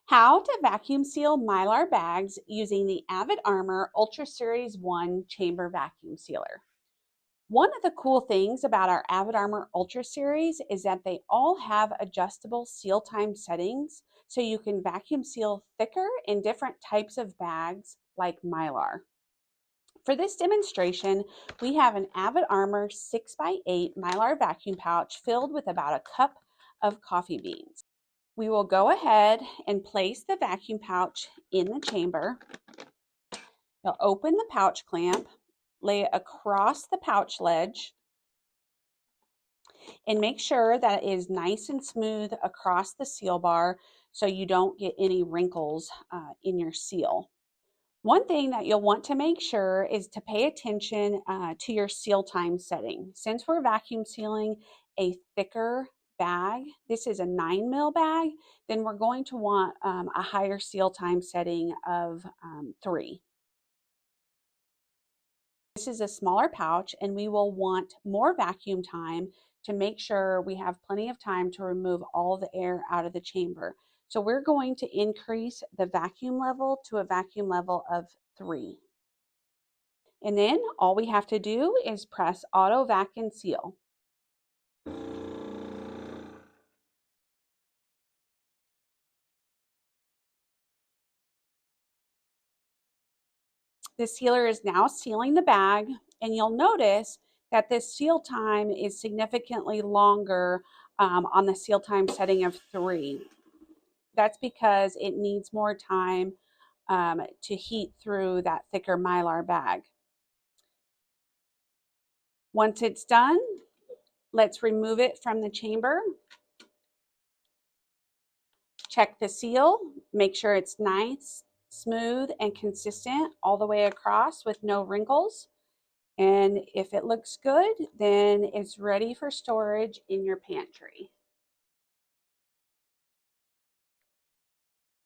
How to vacuum seal Mylar bags using the Avid Armor Ultra Series 1 chamber vacuum sealer. One of the cool things about our Avid Armor Ultra Series is that they all have adjustable seal time settings, so you can vacuum seal thicker and different types of bags like Mylar. For this demonstration, we have an Avid Armor 6x8 Mylar vacuum pouch filled with about a cup of coffee beans. We will go ahead and place the vacuum pouch in the chamber. You'll open the pouch clamp, lay it across the pouch ledge, and make sure that it is nice and smooth across the seal bar so you don't get any wrinkles in your seal. One thing that you'll want to make sure is to pay attention to your seal time setting. Since we're vacuum sealing a thicker bag, this is a 9 mil bag, then we're going to want a higher seal time setting of 3. This is a smaller pouch and we will want more vacuum time to make sure we have plenty of time to remove all the air out of the chamber. So we're going to increase the vacuum level to a vacuum level of 3. And then all we have to do is press auto vac and seal. The sealer is now sealing the bag, and you'll notice that this seal time is significantly longer on the seal time setting of 3. That's because it needs more time to heat through that thicker Mylar bag. Once it's done, let's remove it from the chamber. Check the seal, make sure it's nice, smooth, and consistent all the way across with no wrinkles. And if it looks good, then it's ready for storage in your pantry.